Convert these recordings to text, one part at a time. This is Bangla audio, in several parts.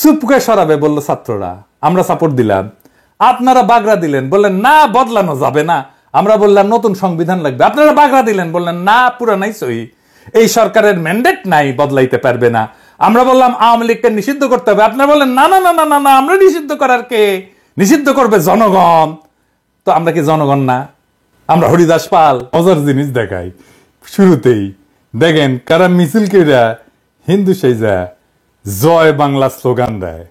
চুপকে সরাবে বললো ছাত্ররা, আমরা সাপোর্ট দিলাম। আপনারা বাগড়া দিলেন, বললেন না বদলানো যাবে না। আমরা বললাম নতুন সংবিধান লাগবে। আপনারা বাগড়া দিলেন, বললেন না পুরানাই সহি, এই সরকারের ম্যান্ডেট নাই, বদলাইতে পারবে না। আমরা বললাম আওয়ামী লীগকে নিষিদ্ধ করতে হবে। আপনারা বললেন না না না না না না, আমরা নিষিদ্ধ করার কে, নিষিদ্ধ করবে জনগণ। তো আমরা কি জনগণ না? আমরা হরিদাস পাল। মজার জিনিস দেখাই, শুরুতেই দেখেন কারা মিছিল কইরা হিন্দু সেজা জয় বাংলা স্লোগান দেয়।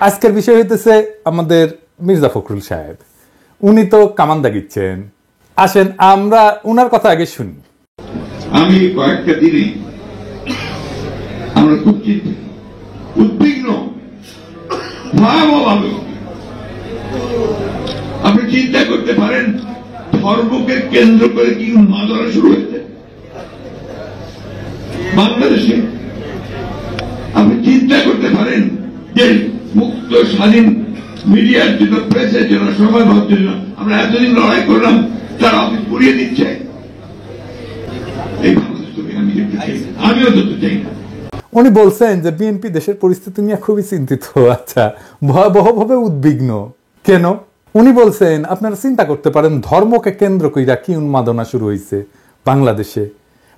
আজকের বিষয় হইতেছে আমাদের মির্জা ফখরুল সাহেব। উনি তো কামান দাগিচ্ছেন। আসেন আমরা উনার কথা আগে শুনি। আমি কয়েকটা দিনে আমরা খুব উদ্বিগ্ন, ভয়াবহভাবে। আপনি চিন্তা করতে পারেন ধর্মকে কেন্দ্র করে কি উন্মাদনা শুরু হয়েছে বাংলাদেশে। আপনি চিন্তা করতে পারেন যে মুক্ত স্বাধীন মিডিয়ার জন্য, প্রেসের জন্য, সময় ভাবার জন্য আমরা এতদিন লড়াই করলাম, তারা অফিস পুড়িয়ে দিচ্ছে। এই বাংলাদেশ আমি দেখতে চাই, আমিও দেখতে চাই না। উনি বলছেন যে বিএনপি দেশের পরিস্থিতি নিয়ে খুবই চিন্তিত। আচ্ছা, ভয়াবহভাবে উদ্বিগ্ন কেন? উনি বলছেন আপনারা চিন্তা করতে পারেন ধর্মকে কেন্দ্র কইরা কি উন্মাদনা শুরু হয়েছে বাংলাদেশে।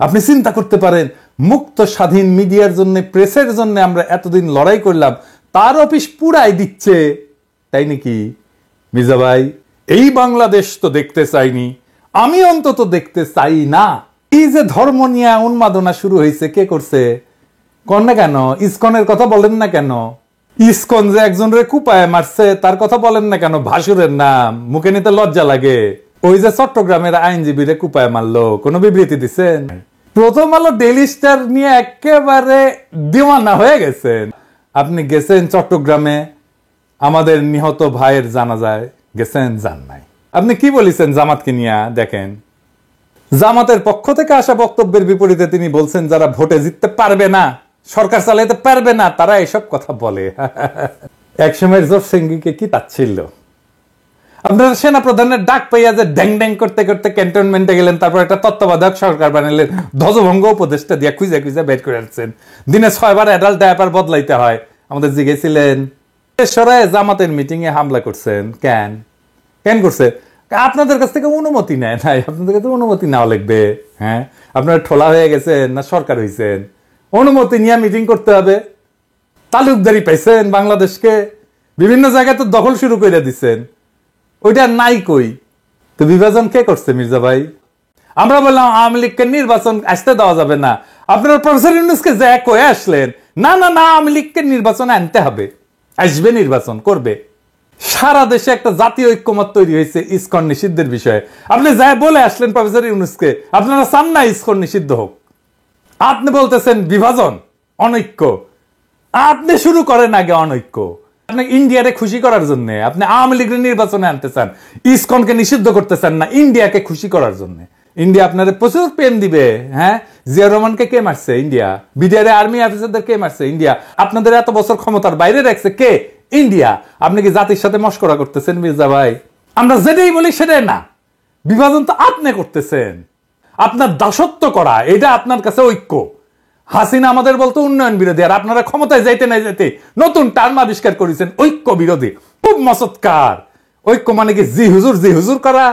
আপনি চিন্তা করতে পারেন মুক্ত স্বাধীন মিডিয়ার জন্য, প্রেসের জন্য আমরা এতদিন লড়াই করলাম, তার অফিস পুরাই দিচ্ছে। তাই নাকি মির্জা ভাই? এই বাংলাদেশ তো দেখতে চাইনি, আমি অন্তত দেখতে চাই না। এই যে ধর্ম নিয়ে উন্মাদনা শুরু হয়েছে, কে করছে? কন না কেন? ইসকনের কথা বলেন না কেন? ইসকন যে একজনের কুপায় মারছে তার কথা বলেন না কেন? ভাসুরের নাম মুখে নিতে লজ্জা লাগে। ওই যে চট্টগ্রামের আইনজীবীরে কুপায় মারলো, কোন বিবৃতি দিচ্ছেন? প্রথম আলো ডেইলি স্টার নিয়ে একেবারে দিওয়ানা হয়ে গেছেন। আপনি গেছেন চট্টগ্রামে, আমাদের নিহত ভাইয়ের জানাজায় গেছেন? যান নাই। আপনি কি বলেছেন জামাতকে নিয়ে? দেখেন, জামাতের পক্ষ থেকে আসা বক্তব্যের বিপরীতে তিনি বলছেন যারা ভোটে জিততে পারবে না, সরকার চালাইতে পারবে না, তারা এসব কথা বলে। একসময় জোট সিংকে কি তাচ্ছিল্য। আপনারা সেনা প্রধানের ডাক পাইয়া যে ড্যাং ড্যাং করতে করতে ক্যান্টনমেন্টে গেলেন, তারপর একটা তত্ত্বাবধায়ক সরকার বানালেন, ধ্বজভঙ্গ উপদেষ্টা দিয়ে খুঁজে খুঁজে বের করে আসছেন। দিনে 6 বার অ্যাডাল্ট ডায়াপার বদলাইতে হয়। আমাদের জিজ্ঞেসিলেন সরায় জামাতের মিটিং এ হামলা করছেন কেন? কেন করছে? আপনাদের কাছ থেকে অনুমতি নেয় নাই। আপনাদের কাছে অনুমতি নেওয়া লাগবে? হ্যাঁ, আপনারা ঠোলা হয়ে গেছেন না সরকার হয়েছেন? অনুমতি নিয়ে মিটিং করতে হবে। তালুকদারি পাইছেন বাংলাদেশকে, বিভিন্ন জায়গায় তো দখল শুরু করে দিচ্ছেন, ওইটা নাই কই? তো বিভাজন কে করছে মির্জা ভাই? আমরা বললাম আওয়ামী লীগকে নির্বাচন আসতে দেওয়া যাবে না, আপনারা প্রফেসর ইউনূসকে যে কয়ে আসলেন না না না আওয়ামী লীগকে নির্বাচনে আনতে হবে, আসবে, নির্বাচন করবে। সারা দেশে একটা জাতীয় ঐক্যমত তৈরি হয়েছে ইসকন নিষিদ্ধের বিষয়ে। আপনি যাই বলে আসলেন প্রফেসর ইউনূসকে আপনারা চান না ইসকন নিষিদ্ধ হোক। আপনি বলতেছেন বিভাজন, অনৈক্য। আপনি শুরু করেন আগে অনৈক্য। আপনি ইন্ডিয়ারে খুশি করার জন্য আপনি আওয়ামী লীগের নির্বাচনে আনতে চান, ইসকনকে নিষিদ্ধ করতে চান না ইন্ডিয়াকে খুশি করার জন্য। ইন্ডিয়া আপনাদের প্রচুর পেন দিবে। হ্যাঁ, জিয়া রহমানকে কে মারছে? ইন্ডিয়া। বিডিআর আর্মি অফিসারদের কে মারছে? ইন্ডিয়া। আপনাদের এত বছর ক্ষমতার বাইরে রাখছে কে? ইন্ডিয়া। আপনি কি জাতির সাথে মস্করা করতেছেন মির্জা ভাই? আমরা যেটাই বলি সেটাই না। বিভাজন তো আপনি করতেছেন, আপনার দাসত্ব করা, এটা আপনার কাছে ঐক্য। হাসিনা আমাদের বলতো উন্নয়ন বিরোধী, আর আপনারা ক্ষমতায় যাইতে না যাইতে নতুন টার্ম আবিষ্কার করেছেন ঐক্য বিরোধী। খুব মসৎকার। ঐক্য মানে কি জি হুজুর করা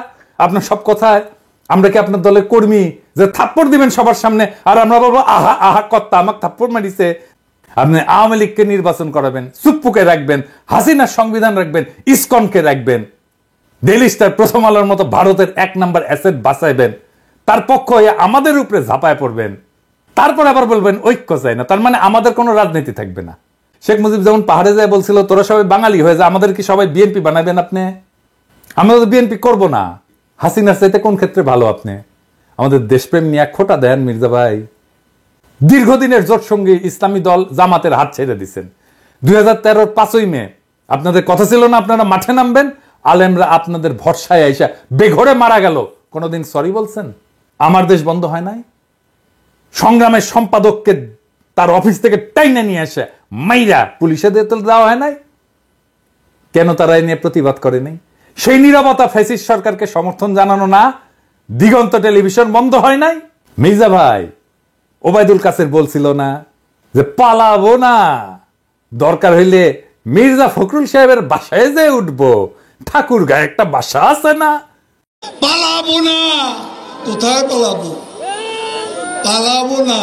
আপনার সব কথায়? আমরা কি আপনার দলের কর্মী যে থাপ্পড় দিবেন সবার সামনে আর আমরা বলবো আহা আহা কর্তা আমাকে থাপ্পড় মারিছে? আপনি আওয়ামী লীগকে নির্বাচন করাবেন, চুপ্পুকে রাখবেন, হাসিনার সংবিধান রাখবেন, ইসকনকে রাখবেন, ডেইলি স্টার, প্রথম আলোর মতো ভারতের 1 নম্বর অ্যাসেট বাঁচাইবেন, তার পক্ষ হয়ে আমাদের উপরে ঝাঁপায় পড়বেন, তারপর আবার বলবেন ঐক্য চাই না। তার মানে আমাদের কোনো রাজনীতি থাকবে না। শেখ মুজিব যেমন পাহাড়ে যায় বলছিল তোরা সবাই বাঙালি হয়ে যায়, আমাদের কি সবাই বিএনপি বানাবেন আপনি? আমরা তো বিএনপি করব না। হাসিনার চাইতে কোন ক্ষেত্রে ভালো আপনি? আমাদের দেশপ্রেম নিয়ে খোটা দেন মির্জা ভাই। দীর্ঘদিনের জোট সঙ্গী ইসলামী দল জামাতের হাত ছেড়ে দিচ্ছেন। 2013 5ই মে আপনাদের কথা ছিল না আপনারা মাঠে নামবেন, আলেমরা আপনাদের ভরসায় আইসা বেঘরে মারা গেল। কোনদিন সরি বলছেন? আমার দেশ বন্ধ হয় নাই? সংগ্রামের সম্পাদককে তার অফিস থেকে টাইনে নিয়ে আসে মাইরা পুলিশে দেওয়া হয় নাই? কেন তারা এ নিয়ে প্রতিবাদ করে নাই? সেই নীরবতা ফ্যাসিস্ট সরকারকে সমর্থন জানানো না? দিগন্ত টেলিভিশন বন্ধ হয় নাই? মির্জা ভাই, ওবায়দুল কাসের বলছিল না যে পালাবো না, দরকার হইলে মির্জা ফখরুল সাহেবের বাসায় যে উঠবো, ঠাকুর গায়ে একটা বাসা আছে না। পালাবো না, কোথায় পালাবো? পালাবো না,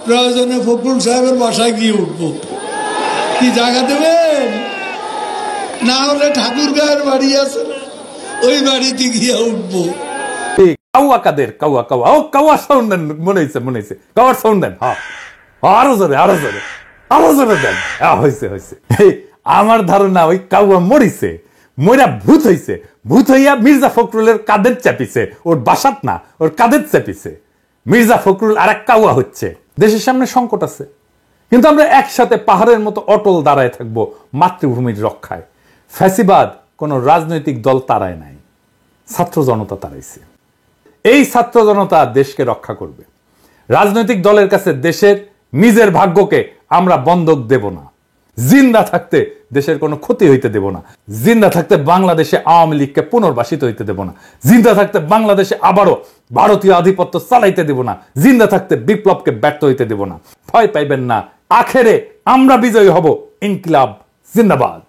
প্রয়োজনে ফখরুল সাহেবের বাসায় গিয়ে উঠবো। কি জায়গা দেবেন? না হলে ঠাকুর গায়ের বাড়ি আছে, ওই বাড়িতে গিয়ে উঠবো। কাউয়া কাদের, কাউয়া কাউয়া, ও কাউয়া সাউন্ড দেন, মনে হয়েছে কাউয়ার সাউন্ড দেন। হ্যাঁ, আরো জোরে দেন। হয়েছে। আমার ধারণা ওই কাউয়া মরিছে, মরা ভূত হইছে, ভূত হইয়া মির্জা ফখরুলের কাদের চাপিছে, ওর বাসাত না, ওর কাদের চাপিছে। মির্জা ফখরুল আর এক কাউয়া হচ্ছে। দেশের সামনে সংকট আছে, কিন্তু আমরা একসাথে পাহাড়ের মতো অটল দাঁড়ায় থাকবো মাতৃভূমির রক্ষায়। ফ্যাসিবাদ কোন রাজনৈতিক দল তাড়ায় নাই, ছাত্র জনতা তাড়াইছে। এই ছাত্র জনতা দেশকে রক্ষা করবে। রাজনৈতিক দলের কাছে দেশের নিজের ভাগ্যকে আমরা বন্ধক দেব না। জিন্দা থাকতে দেশের কোনো ক্ষতি হইতে দেব না। জিন্দা থাকতে বাংলাদেশে আওয়ামী লীগকে পুনর্বাসিত হইতে দেব না। জিন্দা থাকতে বাংলাদেশে আবারও ভারতীয় আধিপত্য চালাইতে দেব না। জিন্দা থাকতে বিপ্লবকে ব্যর্থ হইতে দেব না। ভয় পাইবেন না, আখেরে আমরা বিজয়ী হব। ইনকিলাব জিন্দাবাদ।